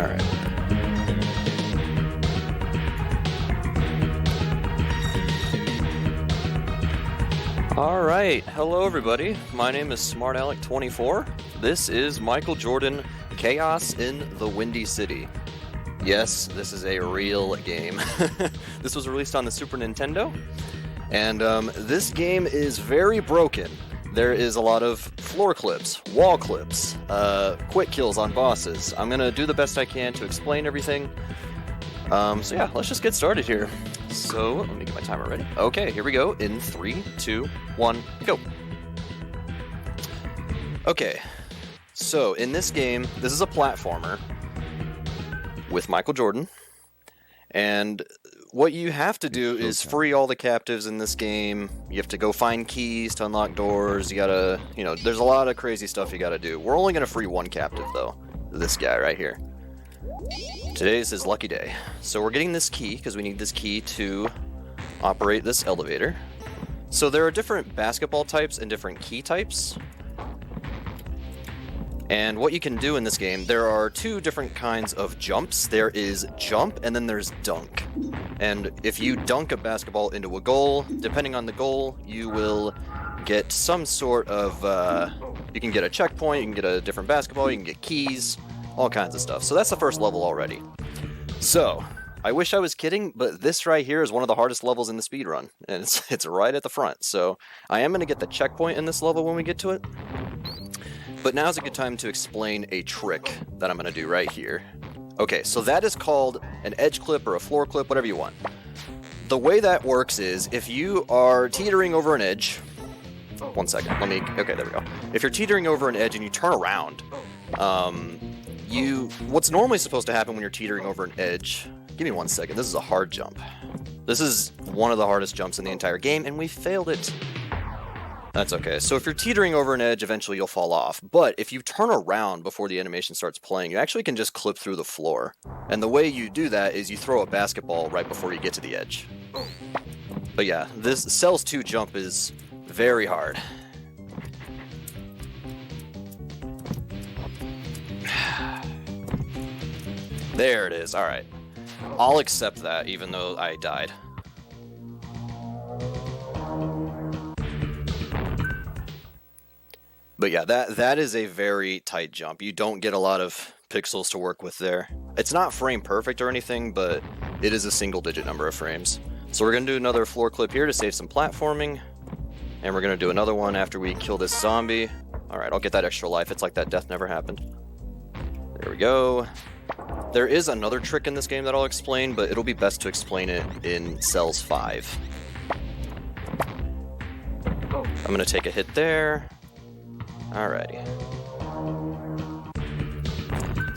Alright. Alright, hello everybody. My name is smartalec24. This is Michael Jordan, Chaos in the Windy City. Yes, this is a real game. This was released on the Super Nintendo, and this game is very broken. There is a lot of floor clips, wall clips, quick kills on bosses. I'm gonna do the best I can to explain everything. So yeah, let's just get started here. So, let me get my timer ready. Okay, here we go. In 3, 2, 1, go. Okay, so in this game, this is a platformer with Michael Jordan, and what you have to do is free all the captives in this game. You have to go find keys to unlock doors. You gotta, there's a lot of crazy stuff you gotta do. We're only gonna free one captive though, this guy right here. Today's his lucky day. So we're getting this key because we need this key to operate this elevator. So there are different basketball types and different key types. And what you can do in this game, there are two different kinds of jumps. There is jump and then there's dunk. And if you dunk a basketball into a goal, depending on the goal, you will get some sort of, you can get a checkpoint, you can get a different basketball, you can get keys, all kinds of stuff. So that's the first level already. So, I wish I was kidding, but this right here is one of the hardest levels in the speedrun, and it's right at the front. So, I am going to get the checkpoint in this level when we get to it. But now's a good time to explain a trick that I'm going to do right here. Okay, so that is called an edge clip or a floor clip, whatever you want. The way that works is, if you are teetering over an edge... One second, okay, there we go. If you're teetering over an edge and you turn around, what's normally supposed to happen when you're teetering over an edge... Give me 1 second, this is a hard jump. This is one of the hardest jumps in the entire game, and we failed it. That's okay. So if you're teetering over an edge, eventually you'll fall off. But if you turn around before the animation starts playing, you actually can just clip through the floor. And the way you do that is you throw a basketball right before you get to the edge. But yeah, this Cells 2 jump is very hard. There it is. Alright. I'll accept that, even though I died. But yeah, that is a very tight jump. You don't get a lot of pixels to work with there. It's not frame perfect or anything, but it is a single-digit number of frames. So we're going to do another floor clip here to save some platforming. And we're going to do another one after we kill this zombie. Alright, I'll get that extra life. It's like that death never happened. There we go. There is another trick in this game that I'll explain, but it'll be best to explain it in Cells 5. I'm going to take a hit there. Alrighty.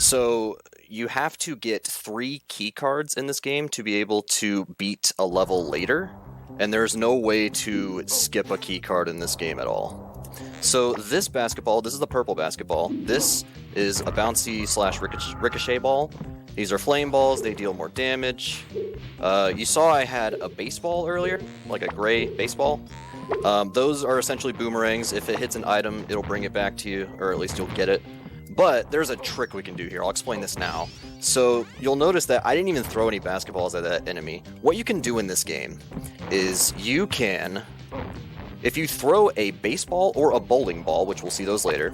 So, you have to get 3 key cards in this game to be able to beat a level later, and there's no way to skip a key card in this game at all. So, this basketball, this is the purple basketball, this is a bouncy / ricochet ball. These are flame balls, they deal more damage. You saw I had a baseball earlier, like a gray baseball. Those are essentially boomerangs. If it hits an item, it'll bring it back to you, or at least you'll get it. But there's a trick we can do here. I'll explain this now. So you'll notice that I didn't even throw any basketballs at that enemy. What you can do in this game is you can, if you throw a baseball or a bowling ball, which we'll see those later,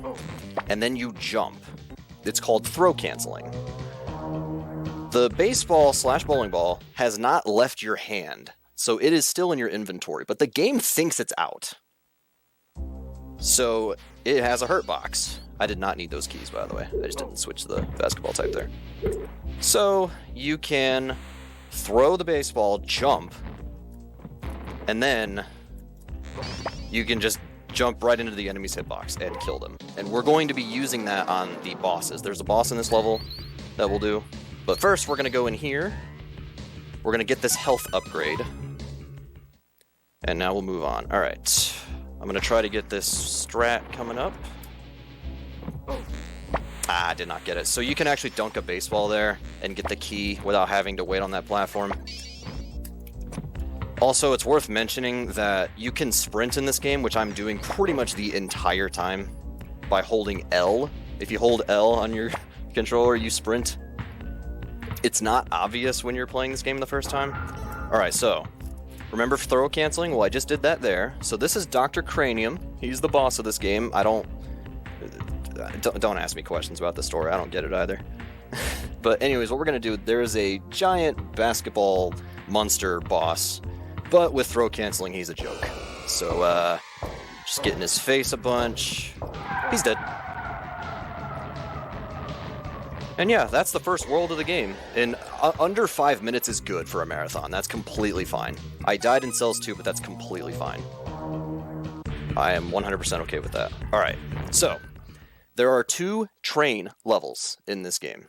and then you jump, it's called throw canceling. The baseball / bowling ball has not left your hand. So it is still in your inventory, but the game thinks it's out. So it has a hurt box. I did not need those keys, by the way. I just didn't switch the basketball type there. So you can throw the baseball, jump, and then you can just jump right into the enemy's hitbox and kill them. And we're going to be using that on the bosses. There's a boss in this level that we'll do. But first, we're going to go in here. We're going to get this health upgrade. And now we'll move on. Alright. I'm going to try to get this strat coming up. I did not get it. So you can actually dunk a baseball there and get the key without having to wait on that platform. Also, it's worth mentioning that you can sprint in this game, which I'm doing pretty much the entire time by holding L. If you hold L on your controller, you sprint. It's not obvious when you're playing this game the first time. Alright, so, remember throw canceling? Well, I just did that there. So this is Dr. Cranium. He's the boss of this game. Don't ask me questions about this story. I don't get it either. But anyways, what we're going to do, there is a giant basketball monster boss, but with throw canceling, he's a joke. So, just get in his face a bunch. He's dead. And yeah, that's the first world of the game. And under 5 minutes is good for a marathon. That's completely fine. I died in Cells 2, but that's completely fine. I am 100% okay with that. Alright, so there are 2 train levels in this game.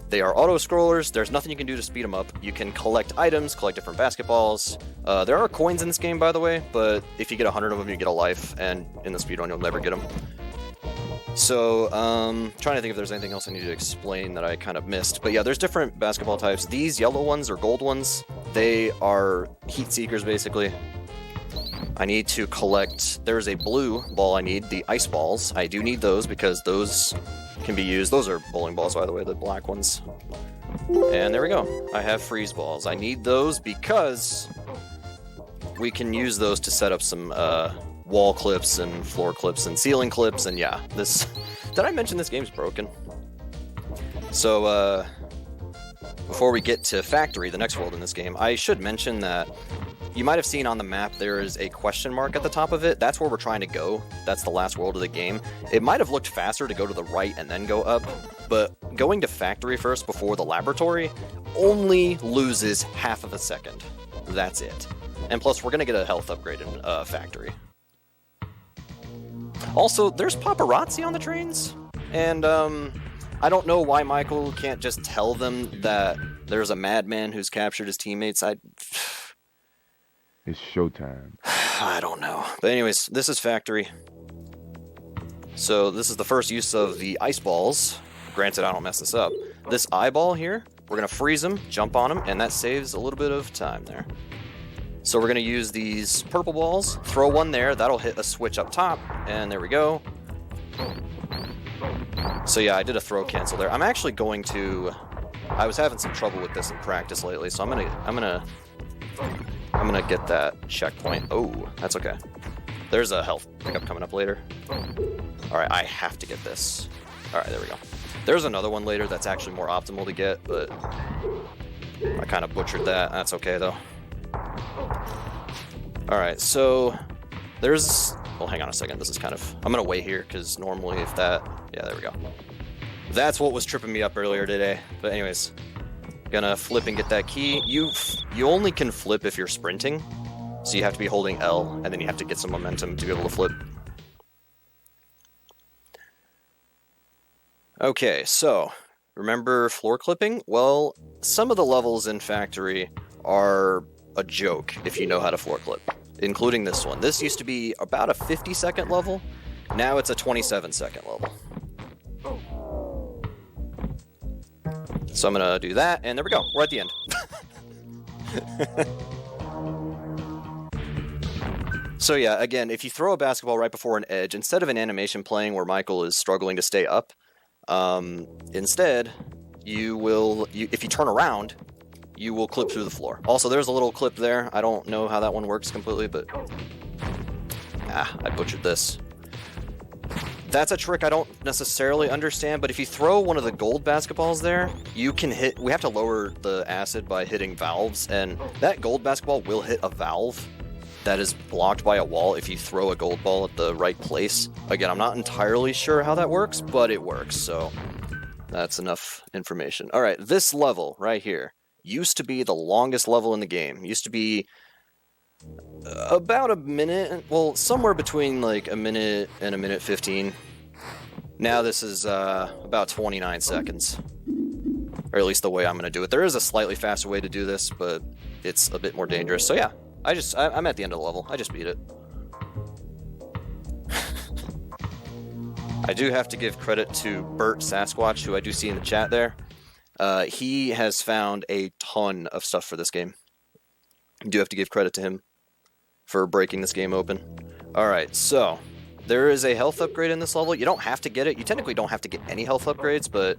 They are auto-scrollers. There's nothing you can do to speed them up. You can collect items, collect different basketballs. There are coins in this game, by the way, but if you get 100 of them, you get a life, and in the speedrun, you'll never get them. So, trying to think if there's anything else I need to explain that I kind of missed. But yeah, there's different basketball types. These yellow ones or gold ones, they are heat seekers, basically. I need to collect... There's a blue ball I need, the ice balls. I do need those because those can be used. Those are bowling balls, by the way, the black ones. And there we go. I have freeze balls. I need those because we can use those to set up some wall clips and floor clips and ceiling clips, and yeah, this... Did I mention this game's broken? So, before we get to Factory, the next world in this game, I should mention that you might have seen on the map there is a question mark at the top of it. That's where we're trying to go. That's the last world of the game. It might have looked faster to go to the right and then go up, but going to Factory first before the laboratory only loses half of a second. That's it. And plus, we're going to get a health upgrade in Factory. Also, there's paparazzi on the trains, and I don't know why Michael can't just tell them that there's a madman who's captured his teammates. It's showtime. I don't know. But anyways, this is Factory. So this is the first use of the ice balls. Granted, I don't mess this up. This eyeball here, we're going to freeze him, jump on him, and that saves a little bit of time there. So we're going to use these purple balls, throw one there, that'll hit a switch up top, and there we go. So yeah, I did a throw cancel there. I'm actually going to... I was having some trouble with this in practice lately, so I'm gonna get that checkpoint. Oh, that's okay. There's a health pickup coming up later. Alright, I have to get this. Alright, there we go. There's another one later that's actually more optimal to get, but I kind of butchered that. That's okay, though. Alright, so there's... Well, hang on a second. This is kind of... I'm going to wait here, because normally if that... Yeah, there we go. That's what was tripping me up earlier today. But anyways, gonna flip and get that key. You only can flip if you're sprinting, so you have to be holding L, and then you have to get some momentum to be able to flip. Okay, so, remember floor clipping? Well, some of the levels in Factory are a joke if you know how to floor clip, including this one. This used to be about a 50-second level, now it's a 27-second level. So I'm gonna do that, and there we go, we're at the end. So yeah, again, if you throw a basketball right before an edge, instead of an animation playing where Michael is struggling to stay up, instead, if you turn around, you will clip through the floor. Also, there's a little clip there. I don't know how that one works completely, but... I butchered this. That's a trick I don't necessarily understand, but if you throw one of the gold basketballs there, you can hit... We have to lower the acid by hitting valves, and that gold basketball will hit a valve that is blocked by a wall if you throw a gold ball at the right place. Again, I'm not entirely sure how that works, but it works, so that's enough information. Alright, this level right here used to be the longest level in the game. Used to be about a minute, well, somewhere between like a minute and a minute 15. Now this is about 29 seconds. Or at least the way I'm going to do it. There is a slightly faster way to do this, but it's a bit more dangerous. So yeah, I'm at the end of the level. I just beat it. I do have to give credit to Bert Sasquatch, who I do see in the chat there. He has found a ton of stuff for this game. I do have to give credit to him for breaking this game open. Alright, so there is a health upgrade in this level. You don't have to get it. You technically don't have to get any health upgrades, but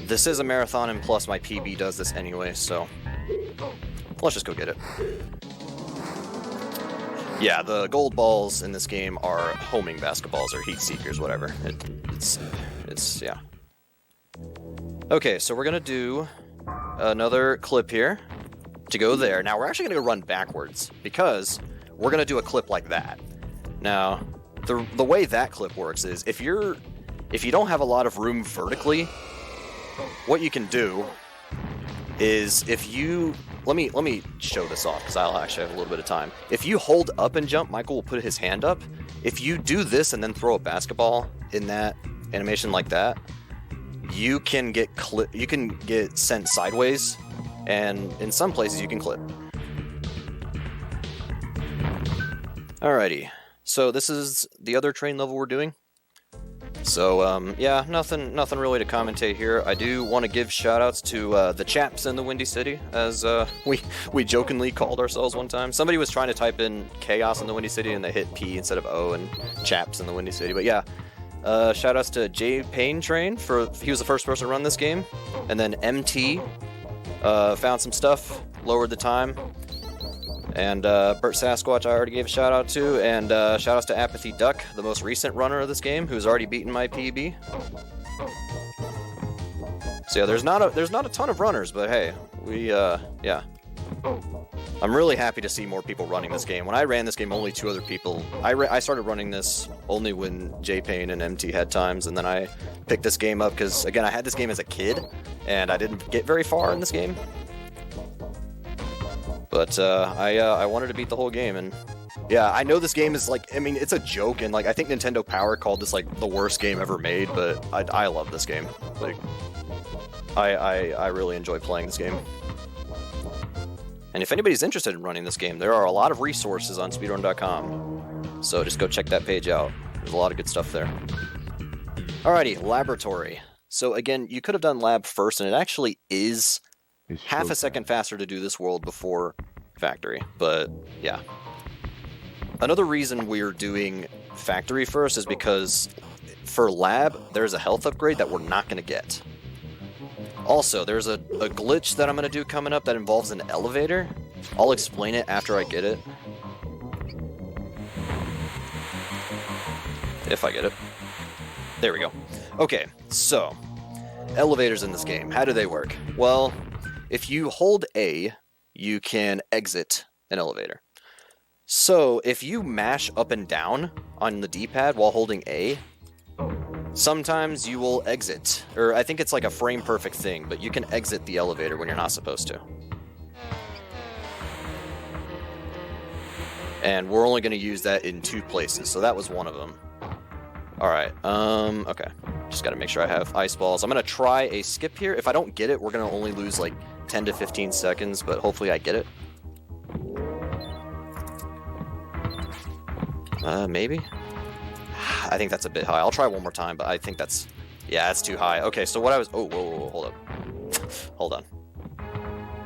this is a marathon, and plus my PB does this anyway, so let's just go get it. Yeah, the gold balls in this game are homing basketballs or heat seekers, whatever. It's yeah. Okay, so we're gonna do another clip here to go there. Now we're actually gonna go run backwards because we're gonna do a clip like that. Now, the way that clip works is if you don't have a lot of room vertically, what you can do is if you let me show this off because I'll actually have a little bit of time. If you hold up and jump, Michael will put his hand up. If you do this and then throw a basketball in that animation like that, you can get sent sideways, and in some places you can clip. Alrighty, so this is the other train level we're doing. So yeah, nothing really to commentate here. I do want to give shoutouts to the chaps in the Windy City, as we jokingly called ourselves one time. Somebody was trying to type in chaos in the Windy City and they hit P instead of O, and chaps in the Windy City. But yeah, shoutouts to J Payne Train he was the first person to run this game, and then MT found some stuff, lowered the time. And Bert Sasquatch I already gave a shout out to, and shout outs to Apathy Duck, the most recent runner of this game, who's already beaten my PB. So yeah, there's not a ton of runners, but hey, yeah. I'm really happy to see more people running this game. When I ran this game, only 2 other people. I started running this only when J Payne and MT had times, and then I picked this game up because, again, I had this game as a kid, and I didn't get very far in this game. But I wanted to beat the whole game, and yeah, I know this game is like, I mean, it's a joke, and like I think Nintendo Power called this like the worst game ever made, but I love this game. Like, I really enjoy playing this game. And if anybody's interested in running this game, there are a lot of resources on speedrun.com, so just go check that page out. There's a lot of good stuff there. Alrighty, laboratory. So again, you could have done lab first, and it actually is half a second faster to do this world before factory, but yeah. Another reason we're doing factory first is because for lab, there's a health upgrade that we're not going to get. Also, there's a glitch that I'm going to do coming up that involves an elevator. I'll explain it after I get it. If I get it. There we go. Okay, so, elevators in this game, how do they work? Well, if you hold A, you can exit an elevator. So if you mash up and down on the D-pad while holding A, sometimes you will exit. Or I think it's like a frame-perfect thing, but you can exit the elevator when you're not supposed to. And we're only going to use that in 2 places, so that was one of them. Alright, okay. Just gotta make sure I have ice balls. I'm gonna try a skip here. If I don't get it, we're gonna only lose like 10 to 15 seconds, but hopefully I get it. Maybe? I think that's a bit high. I'll try one more time, but I think that's... Yeah, that's too high. Okay, so what I was... Oh, whoa, hold up. Hold on.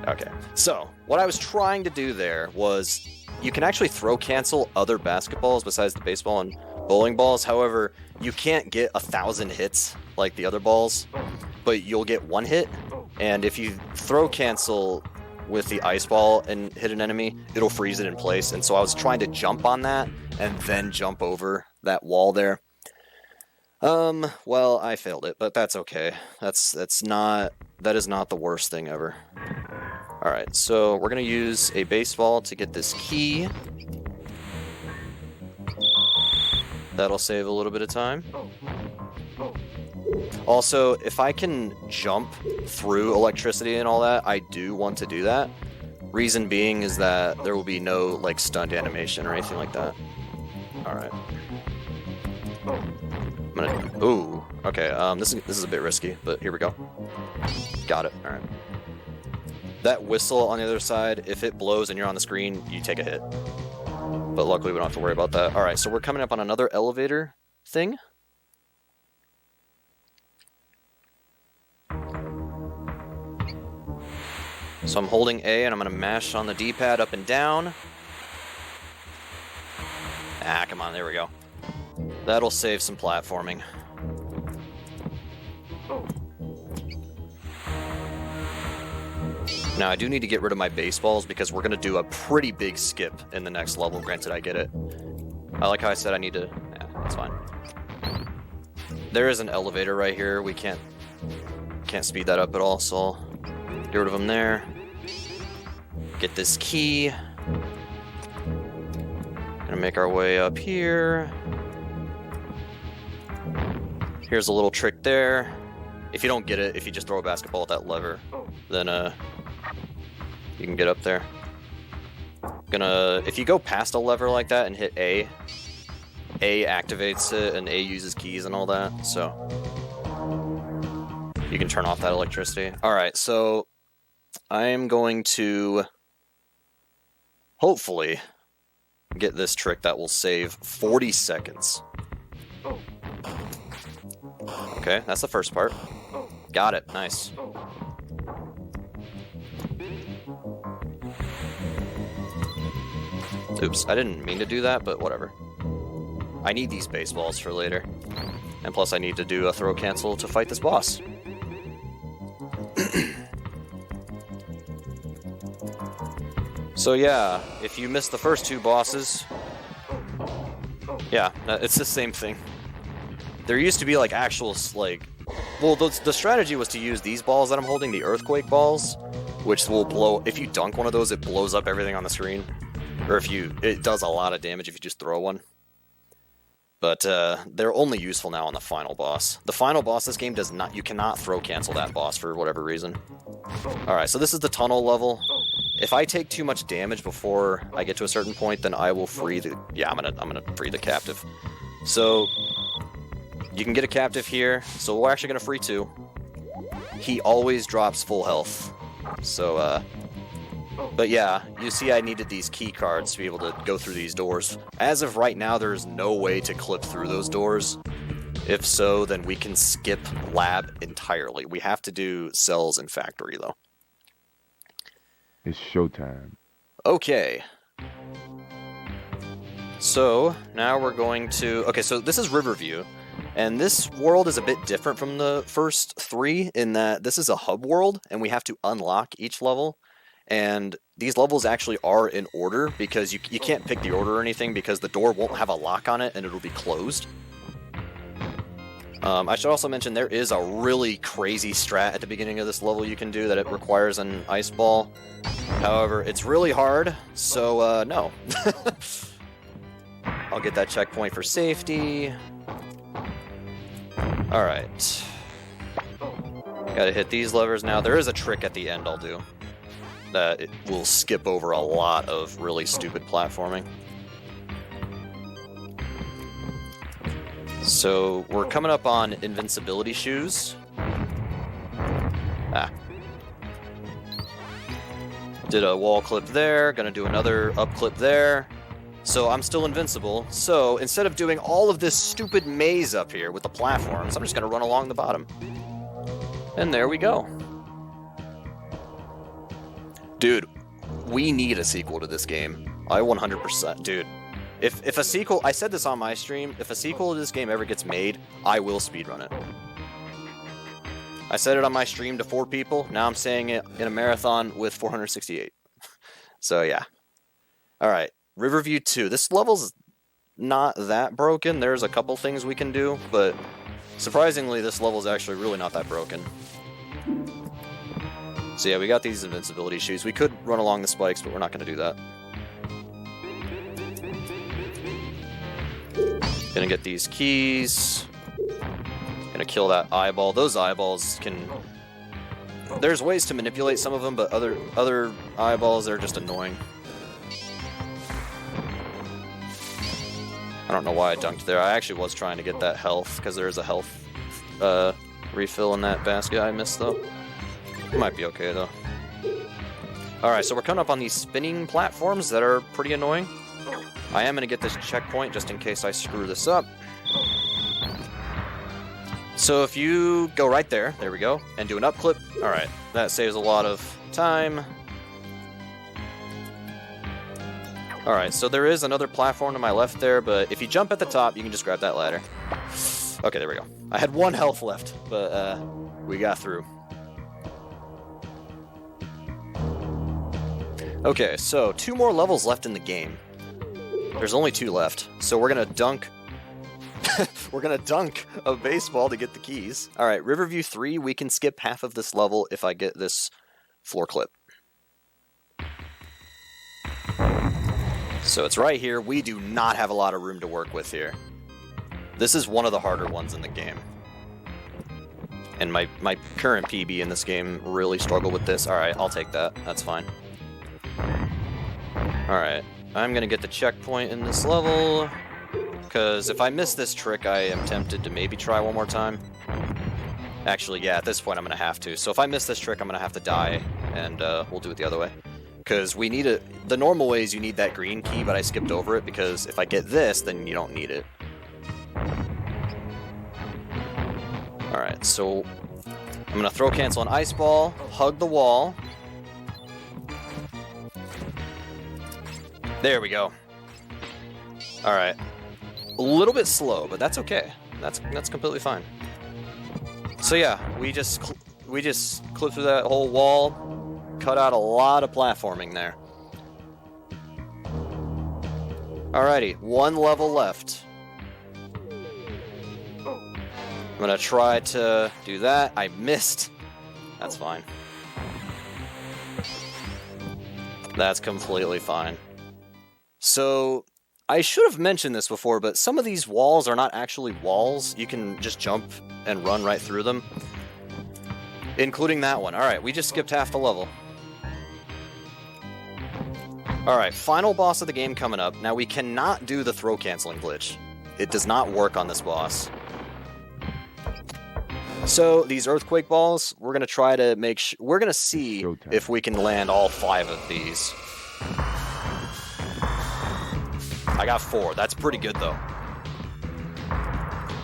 Okay, so what I was trying to do there was you can actually throw cancel other basketballs besides the baseball and bowling balls. However, you can't get 1,000 hits like the other balls, but you'll get 1 hit. And if you throw cancel with the ice ball and hit an enemy, it'll freeze it in place. And so I was trying to jump on that and then jump over that wall there. Well, I failed it, but that's okay. That is not the worst thing ever. Alright, so we're gonna use a baseball to get this key. That'll save a little bit of time. Also, if I can jump through electricity and all that, I do want to do that. Reason being is that there will be no, like, stunt animation or anything like that. Alright. I'm gonna... Ooh. Okay, this is a bit risky, but here we go. Got it. Alright. That whistle on the other side, if it blows and you're on the screen, you take a hit. But luckily we don't have to worry about that. Alright, so we're coming up on another elevator thing. So I'm holding A and I'm going to mash on the D-pad up and down. Ah, come on, there we go. That'll save some platforming. Now, I do need to get rid of my baseballs because we're going to do a pretty big skip in the next level, granted I get it. I like how I said I need to... Yeah, that's fine. There is an elevator right here. We can't speed that up at all, so I'll get rid of them there. Get this key. Gonna make our way up here. Here's a little trick there. If you don't get it, if you just throw a basketball at that lever, then you can get up there. If you go past a lever like that and hit A activates it, and A uses keys and all that, so you can turn off that electricity. Alright, so I'm going to hopefully get this trick that will save 40 seconds. Okay, that's the first part. Got it, nice. Oops, I didn't mean to do that, but whatever. I need these baseballs for later. And plus I need to do a throw cancel to fight this boss. So yeah, if you miss the first two bosses... Yeah, it's the same thing. There used to be like actual, like... Well, the strategy was to use these balls that I'm holding, the earthquake balls, which will blow... If you dunk one of those, it blows up everything on the screen. Or it does a lot of damage if you just throw one. But they're only useful now on the final boss. The final boss this game does not... You cannot throw cancel that boss for whatever reason. Alright, so this is the tunnel level. If I take too much damage before I get to a certain point, then I will free the... Yeah, I'm gonna free the captive. So... You can get a captive here, so we're actually gonna free two. He always drops full health. So, but yeah, you see I needed these key cards to be able to go through these doors. As of right now, there's no way to clip through those doors. If so, then we can skip lab entirely. We have to do cells in factory, though. It's showtime. Okay. So, now we're going to... Okay, so this is Riverview. And this world is a bit different from the first three in that this is a hub world, and we have to unlock each level. And these levels actually are in order, because you can't pick the order or anything, because the door won't have a lock on it, and it'll be closed. I should also mention there is a really crazy strat at the beginning of this level you can do that it requires an ice ball. However, it's really hard, so no. I'll get that checkpoint for safety. Alright. Gotta hit these levers now. There is a trick at the end I'll do that it will skip over a lot of really stupid platforming. So, we're coming up on invincibility shoes. Ah. Did a wall clip there, gonna do another up clip there. So I'm still invincible, so instead of doing all of this stupid maze up here with the platforms, I'm just gonna run along the bottom. And there we go. Dude, we need a sequel to this game. I 100%, dude. If a sequel, I said this on my stream, if a sequel to this game ever gets made, I will speedrun it. I said it on my stream to 4 people, now I'm saying it in a marathon with 468. So yeah. Alright. Riverview 2. This level's not that broken. There's a couple things we can do, but surprisingly, this level's actually really not that broken. So yeah, we got these invincibility shoes. We could run along the spikes, but we're not going to do that. Gonna get these keys. Gonna kill that eyeball. Those eyeballs can... There's ways to manipulate some of them, but other eyeballs, they're just annoying. I don't know why I dunked there. I actually was trying to get that health, because there is a health refill in that basket. I missed, though. It might be okay, though. Alright, so we're coming up on these spinning platforms that are pretty annoying. I am going to get this checkpoint just in case I screw this up. So if you go right there, we go, and do an up clip. Alright, that saves a lot of time. Alright, so there is another platform to my left there, but if you jump at the top, you can just grab that ladder. Okay, there we go. I had 1 health left, but we got through. Okay, so 2 more levels left in the game. There's only 2 left, so we're gonna dunk. We're gonna dunk a baseball to get the keys. All right, Riverview 3. We can skip half of this level if I get this floor clip. So it's right here. We do not have a lot of room to work with here. This is one of the harder ones in the game. And my current PB in this game really struggled with this. Alright, I'll take that. That's fine. Alright, I'm going to get the checkpoint in this level. Because if I miss this trick, I am tempted to maybe try one more time. Actually, yeah, at this point I'm going to have to. So if I miss this trick, I'm going to have to die. And we'll do it the other way. Because we need it. The normal way is you need that green key, but I skipped over it because if I get this, then you don't need it. Alright, so I'm going to throw cancel an ice ball, hug the wall. There we go. Alright. A little bit slow, but that's okay. That's completely fine. So yeah, we just clipped through that whole wall. Cut out a lot of platforming there. Alrighty, 1 level left. I'm gonna try to do that. I missed. That's fine. That's completely fine. So, I should have mentioned this before, but some of these walls are not actually walls. You can just jump and run right through them. Including that one. Alright, we just skipped half the level. Alright, final boss of the game coming up. Now, we cannot do the throw canceling glitch. It does not work on this boss. So, these earthquake balls, we're going to try to make we're going to see if we can land all 5 of these. I got 4. That's pretty good, though.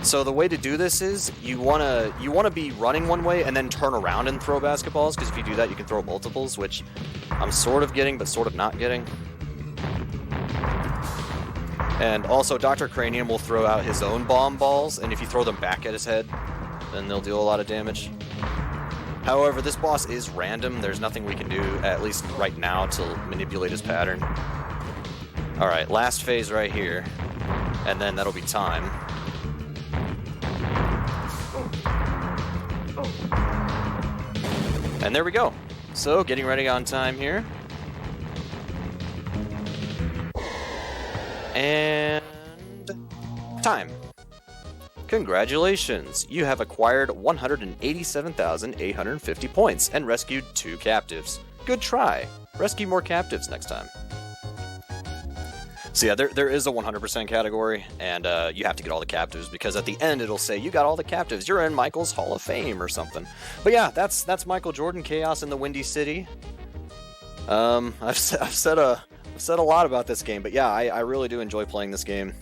So the way to do this is you wanna be running one way and then turn around and throw basketballs, because if you do that you can throw multiples, which I'm sort of getting but sort of not getting. And also Dr. Cranium will throw out his own bomb balls, and if you throw them back at his head, then they'll deal a lot of damage. However, this boss is random. There's nothing we can do, at least right now, to manipulate his pattern. Alright, last phase right here, and then that'll be time. And there we go. So, getting ready on time here. And time. Congratulations! You have acquired 187,850 points and rescued 2 captives. Good try! Rescue more captives next time. So yeah, there is a 100% category, and you have to get all the captives, because at the end it'll say, you got all the captives, you're in Michael's Hall of Fame, or something. But yeah, that's Michael Jordan, Chaos in the Windy City. I've said a lot about this game, but yeah, I really do enjoy playing this game.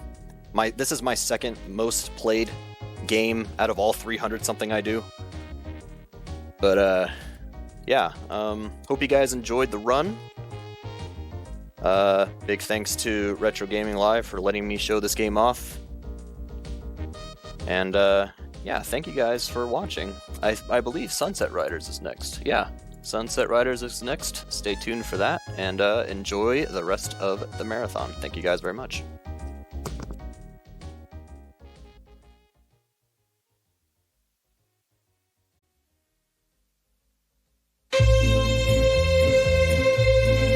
This is my second most played game out of all 300-something I do. But yeah, hope you guys enjoyed the run. Big thanks to Retro Gaming Live for letting me show this game off. And yeah, thank you guys for watching. I believe Sunset Riders is next. Yeah, Sunset Riders is next. Stay tuned for that, and enjoy the rest of the marathon. Thank you guys very much.